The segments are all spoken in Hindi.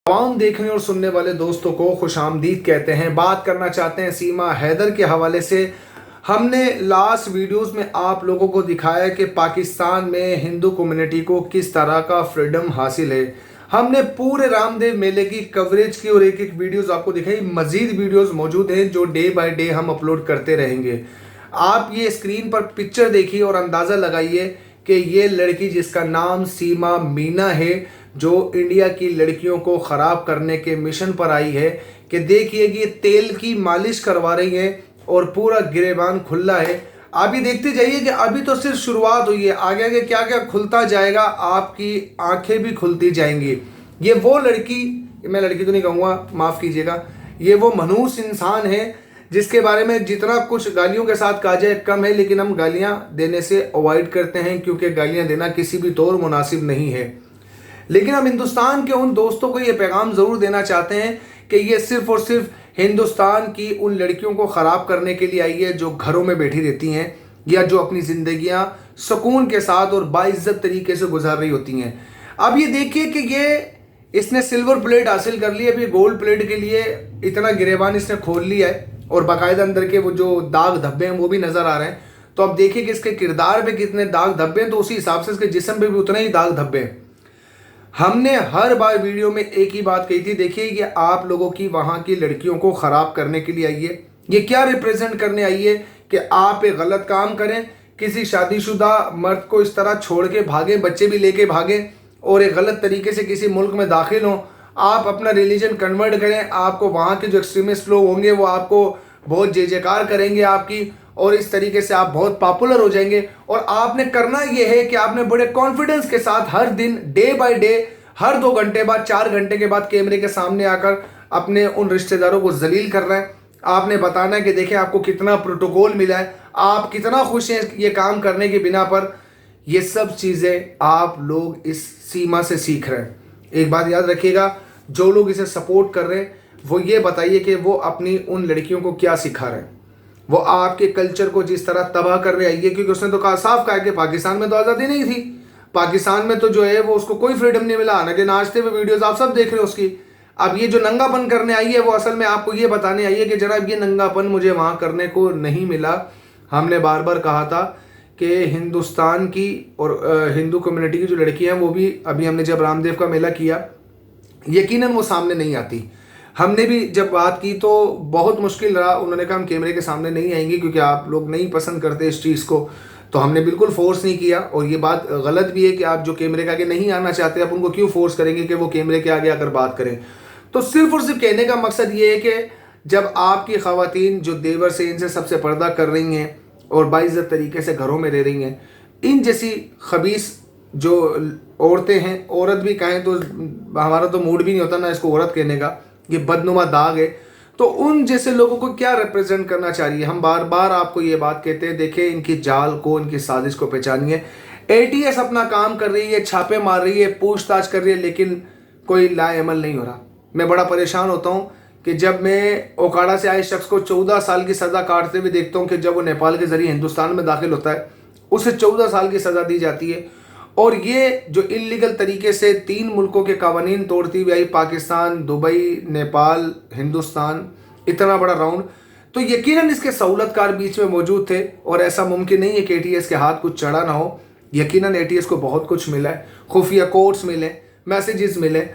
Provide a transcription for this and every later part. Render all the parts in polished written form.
तमाम देखने और सुनने वाले दोस्तों को खुशामदीद कहते हैं। बात करना चाहते हैं सीमा हैदर के हवाले से। हमने लास्ट वीडियोस में आप लोगों को दिखाया कि पाकिस्तान में हिंदू कम्युनिटी को किस तरह का फ्रीडम हासिल है। हमने पूरे रामदेव मेले की कवरेज की और एक एक वीडियोस आपको दिखाई। मजीद वीडियोस मौजूद हैं जो डे बाय डे हम अपलोड करते रहेंगे। आप ये स्क्रीन पर पिक्चर देखिए और अंदाज़ा लगाइए कि ये लड़की जिसका नाम सीमा मीना है, जो इंडिया की लड़कियों को ख़राब करने के मिशन पर आई है, कि देखिए कि तेल की मालिश करवा रही है और पूरा गिरेबान खुला है। आप ये देखते जाइए कि अभी तो सिर्फ शुरुआत हुई है, आगे आगे क्या क्या खुलता जाएगा, आपकी आंखें भी खुलती जाएंगी। ये वो लड़की, मैं लड़की तो नहीं कहूँगा, माफ़ कीजिएगा, ये वो मनहूस इंसान है जिसके बारे में जितना कुछ गालियों के साथ कहा जाए कम है, लेकिन हम गालियाँ देने से अवॉइड करते हैं क्योंकि गालियाँ देना किसी भी तौर मुनासिब नहीं है। लेकिन हम हिंदुस्तान के उन दोस्तों को ये पैगाम ज़रूर देना चाहते हैं कि ये सिर्फ़ और सिर्फ हिंदुस्तान की उन लड़कियों को ख़राब करने के लिए आई है जो घरों में बैठी रहती हैं या जो अपनी ज़िंदगियां सुकून के साथ और बाइज्जत तरीके से गुजार रही होती हैं। अब ये देखिए कि इसने सिल्वर प्लेट हासिल कर ली है। अभी गोल्ड प्लेट के लिए इतना गिरेबान इसने खोल लिया है और बाकायदा अंदर के वो जो दाग धब्बे हैं वो भी नज़र आ रहे हैं। तो अब देखिए कि इसके किरदार पे कितने दाग धब्बे हैं, तो उसी हिसाब से इसके जिस्म पे भी उतना ही दाग धब्बे हैं। हमने हर बार वीडियो में एक ही बात कही थी, देखिए कि आप लोगों की वहाँ की लड़कियों को ख़राब करने के लिए आई है। ये क्या रिप्रेजेंट करने आई है कि आप एक गलत काम करें, किसी शादीशुदा मर्द को इस तरह छोड़ के भागें, बच्चे भी लेके भागें और एक गलत तरीके से किसी मुल्क में दाखिल हों, आप अपना रिलीजन कन्वर्ट करें, आपको वहाँ के जो एक्सट्रीमिस्ट लोग होंगे वो आपको बहुत जय जयकार करेंगे आपकी, और इस तरीके से आप बहुत पॉपुलर हो जाएंगे। और आपने करना यह है कि आपने बड़े कॉन्फिडेंस के साथ हर दिन डे बाय डे, हर 2 घंटे बाद, 4 घंटे के बाद कैमरे के सामने आकर अपने उन रिश्तेदारों को जलील करना है। आपने बताना है कि देखें आपको कितना प्रोटोकॉल मिला है, आप कितना खुश हैं ये काम करने की बिना पर। ये सब चीज़ें आप लोग इस सीमा से सीख रहे हैं। एक बात याद रखिएगा, जो लोग इसे सपोर्ट कर रहे हैं वो ये बताइए कि वो अपनी उन लड़कियों को क्या सिखा रहे हैं। वो आपके कल्चर को जिस तरह तबाह करने आई है, क्योंकि उसने तो कहा, साफ कहा कि पाकिस्तान में तो आज़ादी नहीं थी, पाकिस्तान में तो जो है वो उसको कोई फ्रीडम नहीं मिला। हालांकि नाचते हुए वीडियोस आप सब देख रहे हो उसकी। अब ये जो नंगापन करने आई है वो असल में आपको ये बताने आई है कि जनाब ये नंगापन मुझे वहाँ करने को नहीं मिला। हमने बार बार कहा था कि हिंदुस्तान की और हिंदू कम्युनिटी की जो लड़कियाँ हैं वो भी, अभी हमने जब रामदेव का मेला किया, यकीनन वो सामने नहीं आती। हमने भी जब बात की तो बहुत मुश्किल रहा, उन्होंने कहा हम कैमरे के सामने नहीं आएंगे क्योंकि आप लोग नहीं पसंद करते इस चीज़ को। तो हमने बिल्कुल फोर्स नहीं किया, और ये बात गलत भी है कि आप जो कैमरे के आगे नहीं आना चाहते आप उनको क्यों फोर्स करेंगे कि वो कैमरे के आगे आकर बात करें। तो सिर्फ और सिर्फ कहने का मकसद ये है कि जब आपकी ख़वातीन जो देवर से इनसे सबसे पर्दा कर रही हैं और बाइज्जत तरीके से घरों में रह रही हैं, इन जैसी खबीस जो औरतें हैं, औरत भी कहें तो हमारा तो मूड भी नहीं होता ना इसको औरत कहने का, ये बदनुमा दाग है, तो उन जैसे लोगों को क्या रिप्रेजेंट करना चाहिए। हम बार बार आपको ये बात कहते हैं, देखें इनकी जाल को, इनकी साजिश को पहचानिए। एटीएस अपना काम कर रही है, छापे मार रही है, पूछताछ कर रही है, लेकिन कोई लाएमल नहीं हो रहा। मैं बड़ा परेशान होता हूँ कि जब मैं ओकाड़ा से आए शख्स को 14 साल की सज़ा काटते हुए देखता हूँ कि जब वो नेपाल के ज़रिए हिंदुस्तान में दाखिल होता है उसे 14 साल की सज़ा दी जाती है। और ये जो इल्लीगल तरीके से 3 मुल्कों के कानून तोड़ती हुई आई, पाकिस्तान, दुबई, नेपाल, हिंदुस्तान, इतना बड़ा राउंड, तो यकीनन इसके सहूलतकार बीच में मौजूद थे। और ऐसा मुमकिन नहीं है कि एटीएस के हाथ कुछ चढ़ा ना हो। यकीनन एटीएस को बहुत कुछ मिला है, खुफिया कोड्स मिले, मैसेजेस मिले।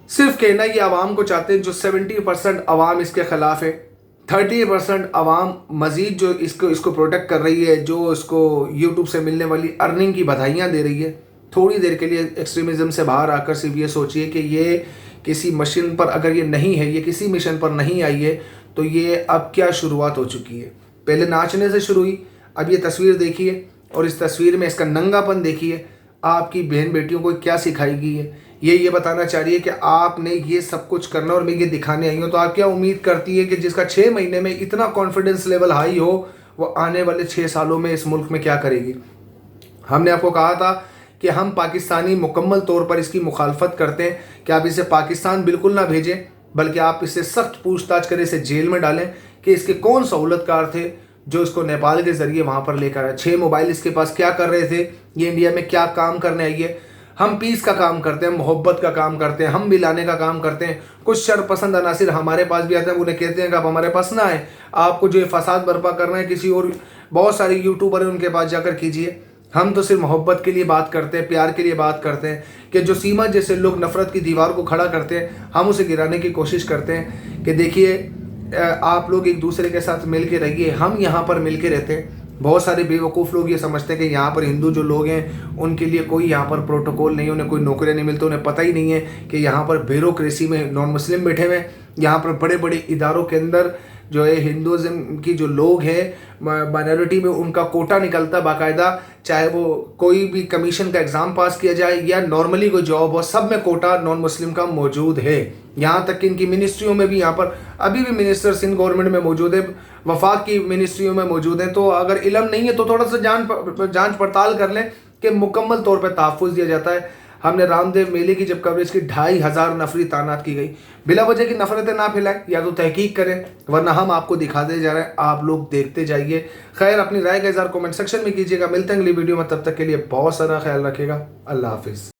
सिर्फ कहना ये आवाम को चाहते हैं, जो 70% आवाम इसके ख़िलाफ़ है, 30% आवाम मज़ीद जो इसको प्रोटेक्ट कर रही है, जो इसको यूट्यूब से मिलने वाली अर्निंग की बधाइयाँ दे रही है। थोड़ी देर के लिए एक्सट्रीमिज़म से बाहर आकर सिर्फ ये सोचिए कि ये किसी मशीन पर, अगर ये नहीं है, ये किसी मिशन पर नहीं आई है, तो ये अब क्या शुरुआत हो चुकी है। पहले नाचने से शुरू हुई, अब ये तस्वीर देखिए और इस तस्वीर में इसका नंगापन देखिए। आपकी बहन बेटियों को क्या सिखाई गई है, ये बताना चाह रही है कि आपने ये सब कुछ करना और मैं ये दिखाने आई हूँ। तो आप क्या उम्मीद करती है कि जिसका 6 महीने में इतना कॉन्फिडेंस लेवल हाई हो, वो आने वाले 6 सालों में इस मुल्क में क्या करेगी। हमने आपको कहा था कि हम पाकिस्तानी मुकम्मल तौर पर इसकी मुखालफत करते हैं कि आप इसे पाकिस्तान बिल्कुल ना भेजें, बल्कि आप इससे सख्त पूछताछ करें, इसे जेल में डालें कि इसके कौन सहूलतकार थे जो इसको नेपाल के ज़रिए वहाँ पर लेकर आए। 6 मोबाइल इसके पास क्या कर रहे थे, ये इंडिया में क्या काम करने आई है। हम पीस का काम करते हैं, मोहब्बत का काम करते हैं, हम मिलाने का काम करते हैं। कुछ शरपसंद अनासिर हमारे पास भी आते हैं, उन्हें कहते हैं कि आप हमारे पास ना आए, आपको जो ये फसाद बर्पा करना है किसी और बहुत सारे यूट्यूबर हैं उनके पास जाकर कीजिए। हम तो सिर्फ मोहब्बत के लिए बात करते हैं, प्यार के लिए बात करते हैं कि जो सीमा जैसे लोग नफ़रत की दीवार को खड़ा करते हैं, हम उसे गिराने की कोशिश करते हैं कि देखिए आप लोग एक दूसरे के साथ मिल के रहिए। हम यहाँ पर मिल के रहते हैं। बहुत सारे बेवकूफ़ लोग ये समझते हैं कि यहाँ पर हिंदू जो लोग हैं उनके लिए कोई यहाँ पर प्रोटोकॉल नहीं है, उन्हें कोई नौकरियाँ नहीं मिलती, उन्हें पता ही नहीं है कि यहाँ पर ब्यूरोक्रेसी में नॉन मुस्लिम बैठे हुए हैं। यहाँ पर बड़े बड़े इदारों के अंदर जो है हिंदुज़म की जो लोग हैं माइनॉरिटी में, उनका कोटा निकलता है बाकायदा, चाहे वो कोई भी कमीशन का एग्ज़ाम पास किया जाए या नॉर्मली कोई जॉब हो, सब में कोटा नॉन मुस्लिम का मौजूद है। यहाँ तक कि इनकी मिनिस्ट्रियों में भी यहाँ पर अभी भी मिनिस्टर सिंध गवर्नमेंट में मौजूद है, वफाक की मिनिस्ट्रियों में मौजूद हैं। तो अगर इल्म नहीं है तो थोड़ा सा जांच पड़ताल कर लें कि मुकम्मल तौर पर तहफ़्फ़ुज़ दिया जाता है। हमने रामदेव मेले की जब कवरेज की 2500 नफरी तानात की गई। बिला वजह की नफरतें ना फैलाएं, या तो तहकीक करें, वरना हम आपको दिखाते जा रहे हैं, आप लोग देखते जाइए। खैर, अपनी राय का इज़हार कमेंट सेक्शन में कीजिएगा। मिलते हैं अगली वीडियो में, तब तक के लिए बहुत सारा ख्याल रखिएगा। अल्लाह हाफिज़।